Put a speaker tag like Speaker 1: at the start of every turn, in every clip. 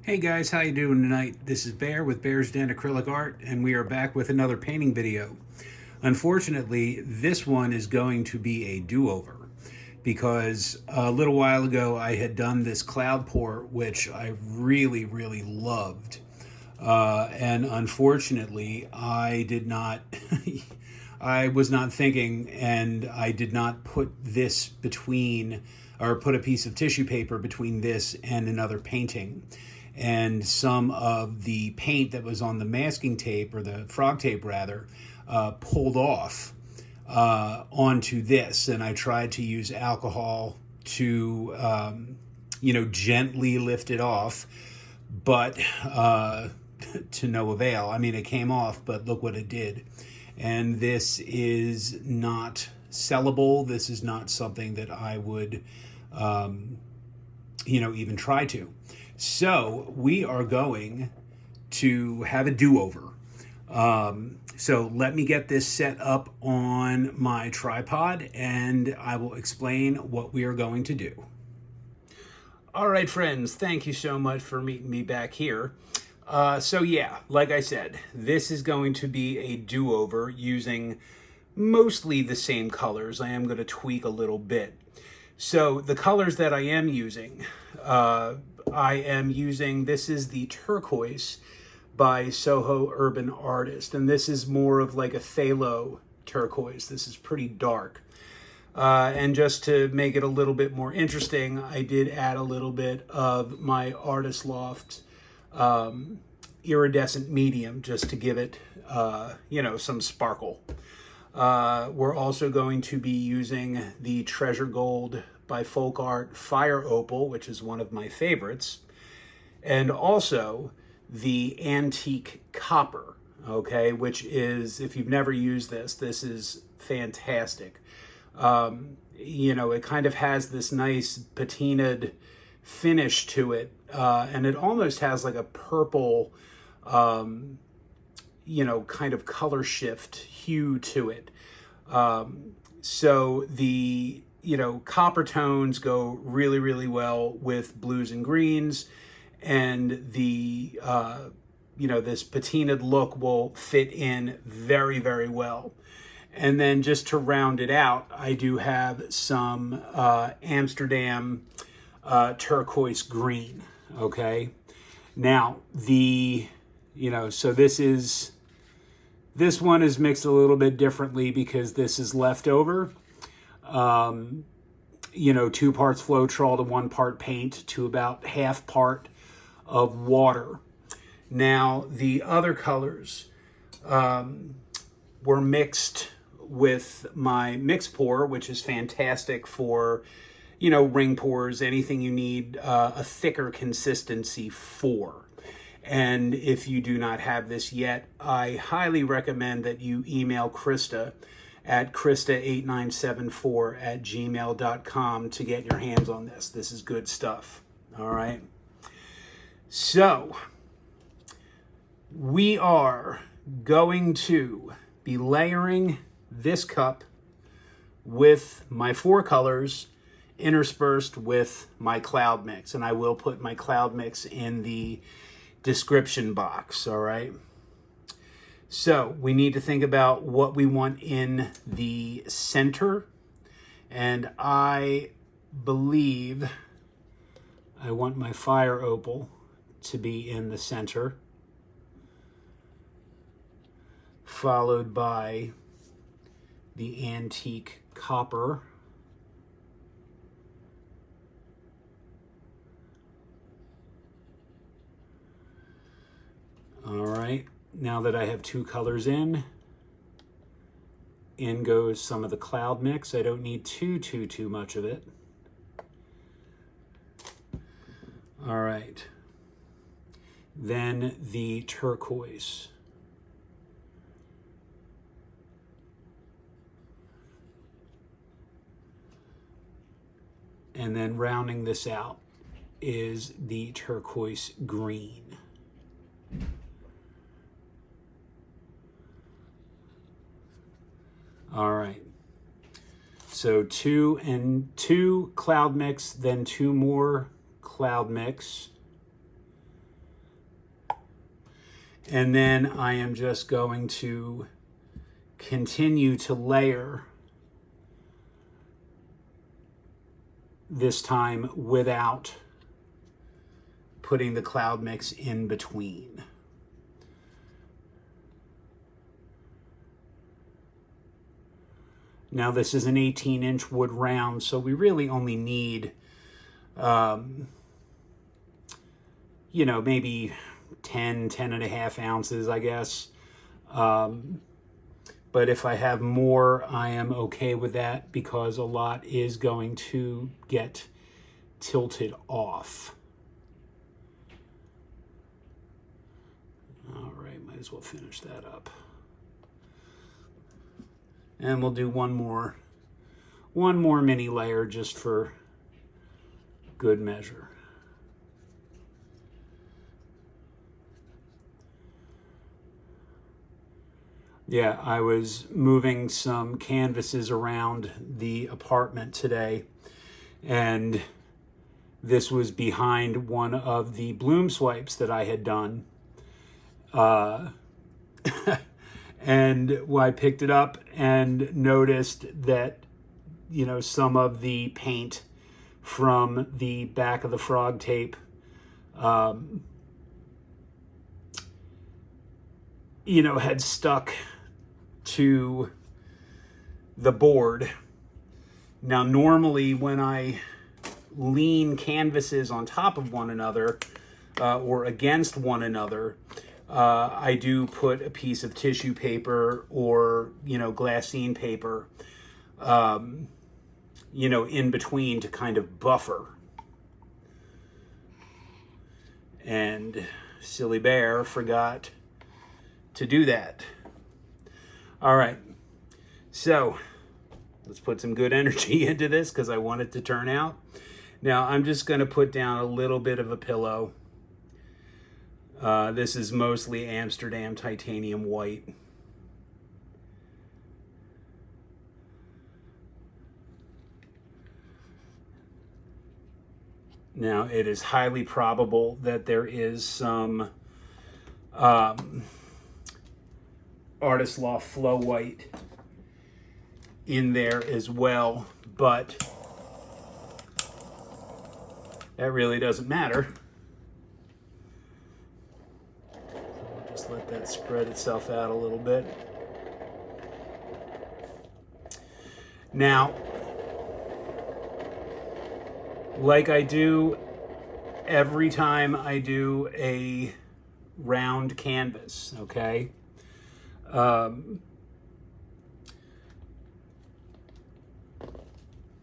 Speaker 1: Hey guys, how you doing tonight? This is Bear with Bear's Den Acrylic Art, and we are back with another painting video. Unfortunately, this one is going to be a do-over because a little while ago I had done this cloud pour, which I really loved. And unfortunately, I did not, I was not thinking, and I did not put this between, or put a piece of tissue paper between this and another painting. And some of the paint that was on the masking tape, or the frog tape rather, pulled off onto this. And I tried to use alcohol to, gently lift it off, but to no avail. I mean, it came off, but look what it did. And this is not sellable. This is not something that I would, even try to. So we are going to have a do-over. So let me get this set up on my tripod and I will explain what we are going to do. All right, friends, thank you so much for meeting me back here. So yeah, like I said, this is going to be a do-over using mostly the same colors. I am going to tweak a little bit. So the colors that I am using, this is the Turquoise by Soho Urban Artist, and this is more of like a phthalo turquoise. This is pretty dark. And just to make it a little bit more interesting, I did add a little bit of my Artist Loft iridescent medium just to give it, some sparkle. We're also going to be using the Treasure Gold by Folk Art Fire Opal, which is one of my favorites, and also the Antique Copper, okay, which is, if you've never used this is fantastic. It kind of has this nice patinaed finish to it, and it almost has like a purple, kind of color shift hue to it. So the, copper tones go really well with blues and greens, and the, this patinaed look will fit in very well. And then just to round it out, I do have some Amsterdam turquoise green, okay? Now, so this one is mixed a little bit differently because this is leftover. 2 parts Floetrol to 1 part paint to about half part of water. Now, the other colors were mixed with my mix pour, which is fantastic for, ring pours, anything you need a thicker consistency for. And if you do not have this yet, I highly recommend that you email Krista at krista8974@gmail.com to get your hands on this. This is good stuff. All right. So we are going to be layering this cup with my 4 colors interspersed with my cloud mix. And I will put my cloud mix in the description box, all right? So we need to think about what we want in the center. And I believe I want my Fire Opal to be in the center, followed by the Antique Copper. All right, now that I have 2 colors in goes some of the cloud mix. I don't need too much of it. All right, then the turquoise. And then rounding this out is the turquoise green. All right. So 2 cloud mix, then 2 more cloud mix. And then I am just going to continue to layer, this time without putting the cloud mix in between. Now this is an 18-inch wood round, so we really only need, you know, maybe 10 and a half ounces, I guess. But if I have more, I am okay with that because a lot is going to get tilted off. All right, might as well finish that up. And we'll do one more mini layer just for good measure. Yeah, I was moving some canvases around the apartment today, and this was behind one of the bloom swipes that I had done. And I picked it up and noticed that, you know, some of the paint from the back of the frog tape, you know, had stuck to the board. Now, normally when I lean canvases on top of one another or against one another, I do put a piece of tissue paper or, you know, glassine paper, you know, in between to kind of buffer. And Silly Bear forgot to do that. All right, so let's put some good energy into this because I want it to turn out. Now I'm just going to put down a little bit of a pillow. This is mostly Amsterdam titanium white. Now it is highly probable that there is some Artist Loft Flow White in there as well, but that really doesn't matter. Just let that spread itself out a little bit. Now, like I do every time I do a round canvas, okay?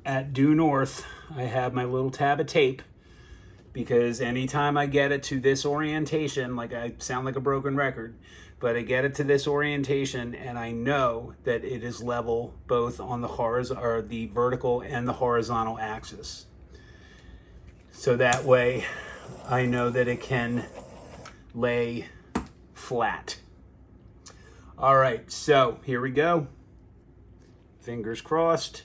Speaker 1: At due north, I have my little tab of tape because anytime I get it to this orientation, like I sound like a broken record, but I get it to this orientation and I know that it is level both on the vertical and the horizontal axis. So that way I know that it can lay flat. All right, so here we go. Fingers crossed.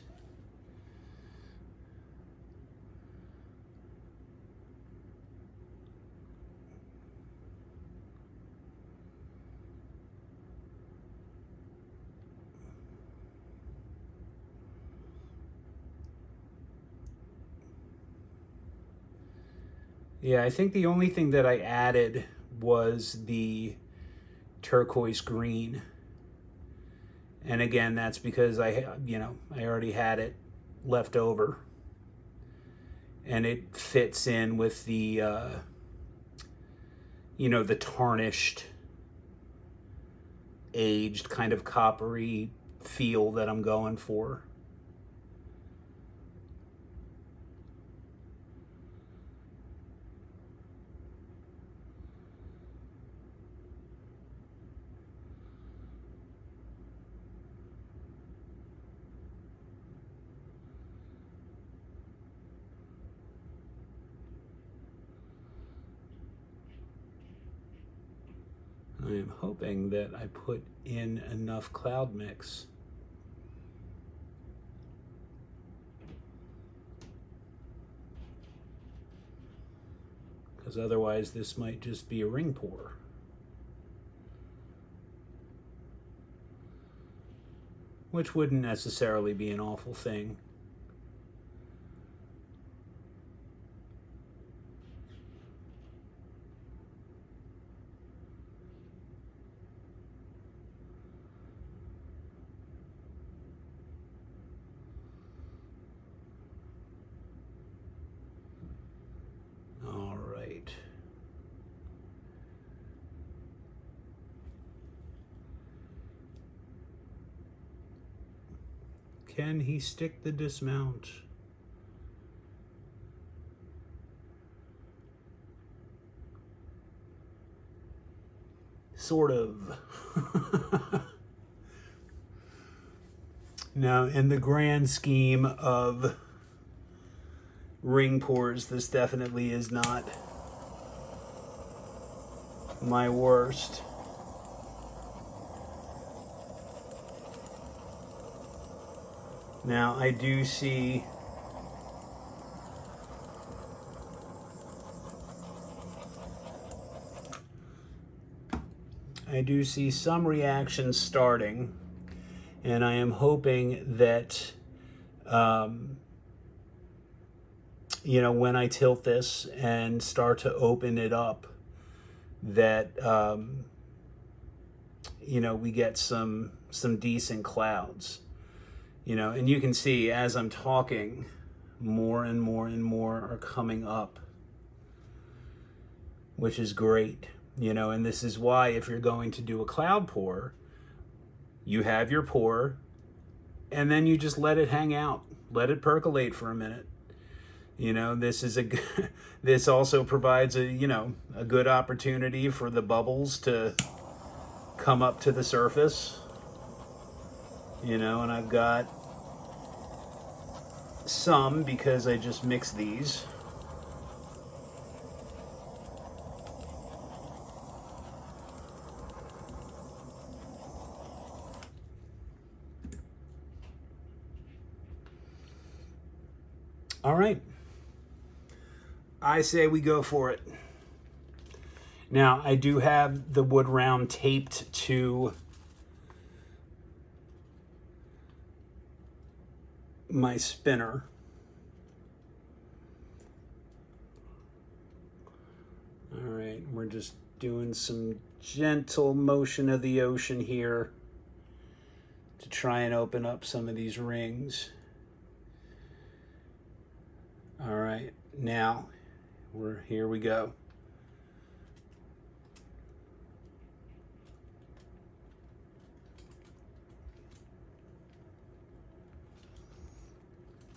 Speaker 1: Yeah, I think the only thing that I added was the turquoise green. And again, that's because I already had it left over. And it fits in with the, the tarnished, aged kind of coppery feel that I'm going for. I am hoping that I put in enough cloud mix. Because otherwise this might just be a ring pour. which wouldn't necessarily be an awful thing. All right. Can he stick the dismount? Sort of. Now, in the grand scheme of ring pours, this definitely is not my worst. Now, I do see some reactions starting, and I am hoping that, you know, when I tilt this and start to open it up, that, you know, we get some decent clouds. You know, and you can see as I'm talking, more and more and more are coming up, which is great. You know, and this is why if you're going to do a cloud pour, you have your pour, and then you just let it hang out, let it percolate for a minute. You know, this is this also provides a, you know, a good opportunity for the bubbles to come up to the surface. You know, and I've got some because I just mixed these. All right. I say we go for it. Now, I do have the wood round taped to my spinner. All right, we're just doing some gentle motion of the ocean here to try and open up some of these rings. All right, now here we go.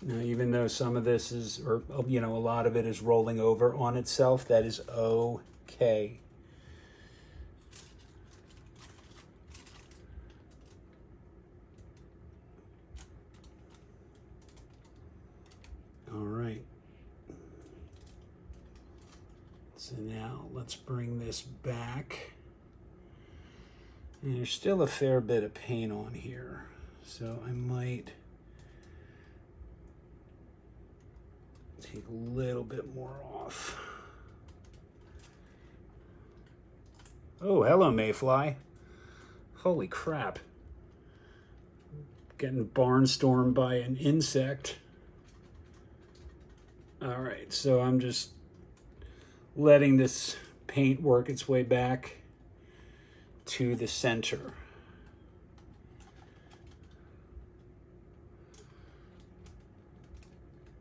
Speaker 1: Now, even though some of this is, or, you know, a lot of it is rolling over on itself, that is okay. All right. So now let's bring this back. And there's still a fair bit of paint on here, so I might take a little bit more off. Oh, hello, mayfly. Holy crap. Getting barnstormed by an insect. All right, so I'm just letting this paint work its way back to the center.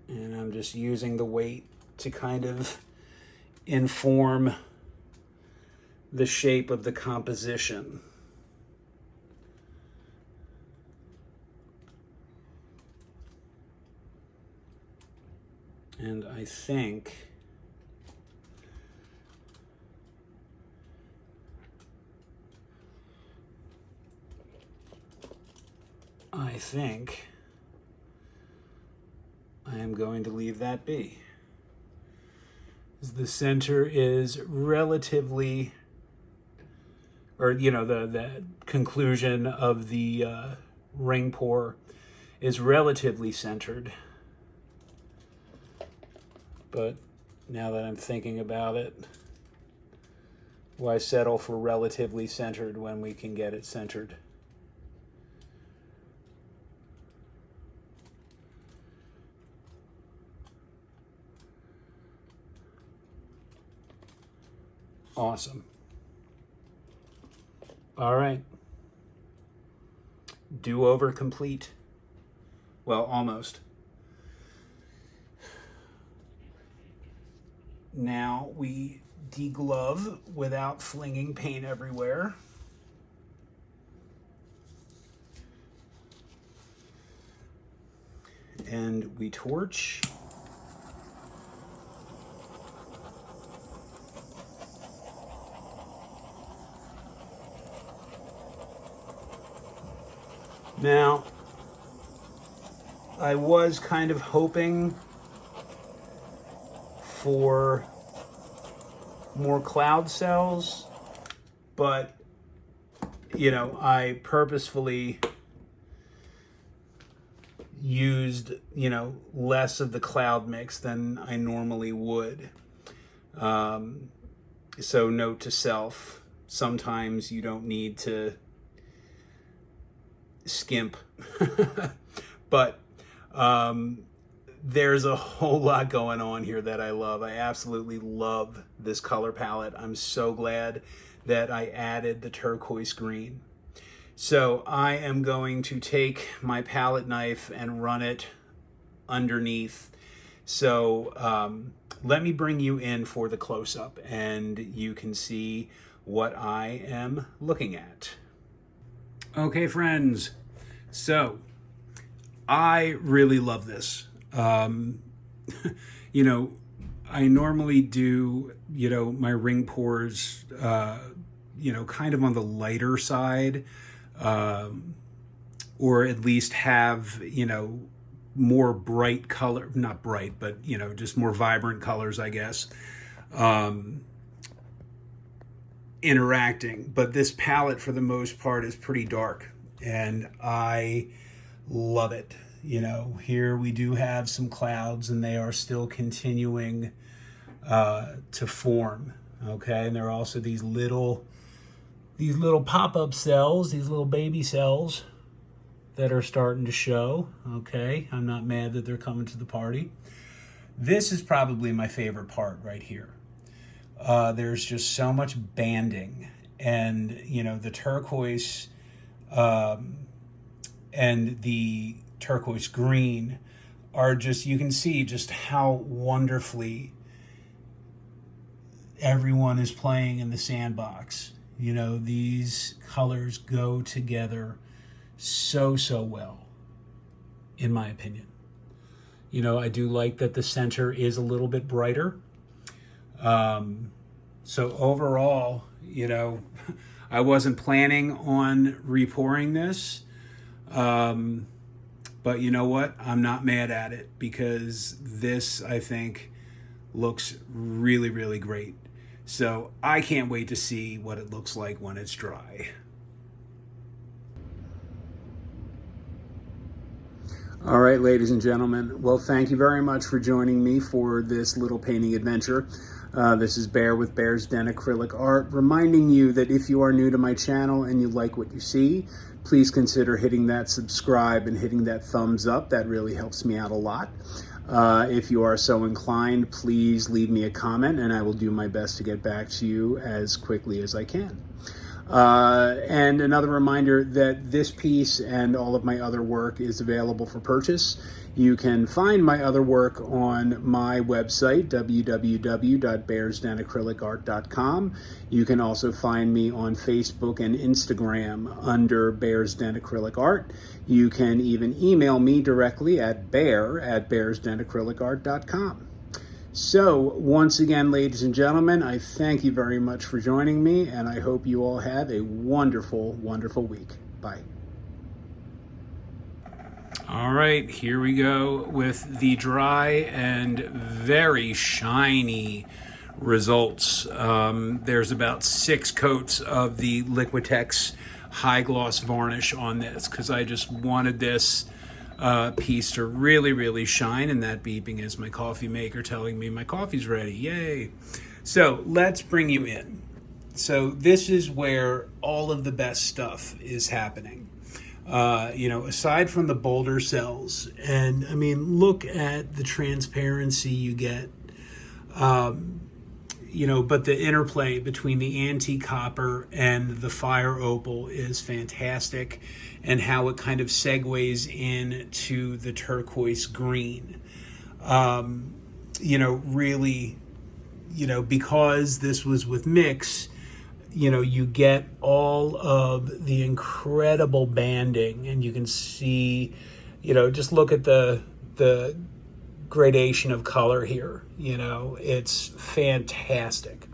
Speaker 1: And I'm just using the weight to kind of inform the shape of the composition. And I think I am going to leave that be. The center is relatively, or, you know, the conclusion of the ring pour is relatively centered. But now that I'm thinking about it, why settle for relatively centered when we can get it centered? Awesome. All right. Do-over complete. Well, almost. Now we deglove without flinging paint everywhere. And we torch. Now, I was kind of hoping for more cloud cells, but, you know, I purposefully used, you know, less of the cloud mix than I normally would. So note to self, sometimes you don't need to skimp. But there's a whole lot going on here that I love. I absolutely love this color palette. I'm so glad that I added the turquoise green. So I am going to take my palette knife and run it underneath. So let me bring you in for the close-up and you can see what I am looking at. Okay, friends. So I really love this. You know, I normally do, you know, my ring pours, you know, kind of on the lighter side, or at least have, you know, more bright color, not bright, but, you know, just more vibrant colors, I guess, interacting. But this palette, for the most part, is pretty dark, and I love it. You know, here we do have some clouds, and they are still continuing to form. Okay, and there are also these little pop-up cells, these little baby cells that are starting to show. Okay, I'm not mad that they're coming to the party. This is probably my favorite part right here. There's just so much banding, and you know, the turquoise and the turquoise green are just, you can see just how wonderfully everyone is playing in the sandbox. You know, these colors go together so well, in my opinion. You know, I do like that the center is a little bit brighter. So overall, you know, I wasn't planning on repouring this. But you know what? I'm not mad at it, because this, I think, looks really, really great. So I can't wait to see what it looks like when it's dry. All right, ladies and gentlemen. Well, thank you very much for joining me for this little painting adventure. This is Bear with Bear's Den Acrylic Art, reminding you that if you are new to my channel and you like what you see, please consider hitting that subscribe and hitting that thumbs up. That really helps me out a lot. If you are so inclined, please leave me a comment and I will do my best to get back to you as quickly as I can. And another reminder that this piece and all of my other work is available for purchase. You can find my other work on my website, www.bearsdenacrylicart.com. You can also find me on Facebook and Instagram under Bears Den Acrylic Art. You can even email me directly at bear@bearsdenacrylicart.com. So, once again, ladies and gentlemen, I thank you very much for joining me, and I hope you all have a wonderful, wonderful week. Bye. All right, here we go with the dry and very shiny results. There's about 6 coats of the Liquitex high gloss varnish on this, because I just wanted this piece to really, really shine, and that beeping is my coffee maker telling me my coffee's ready. Yay! So let's bring you in. So this is where all of the best stuff is happening. You know, aside from the boulder cells, and I mean, look at the transparency you get. but the interplay between the antique copper and the fire opal is fantastic, and how it kind of segues into the turquoise green. Really, because this was with mix, you get all of the incredible banding, and you can see, just look at the gradation of color here. It's fantastic.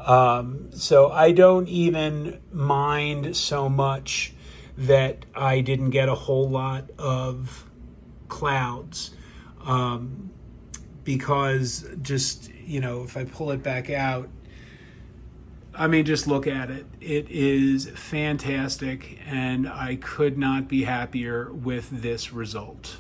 Speaker 1: So I don't even mind so much that I didn't get a whole lot of clouds, because just, if I pull it back out, I mean, just look at it. It is fantastic, and I could not be happier with this result.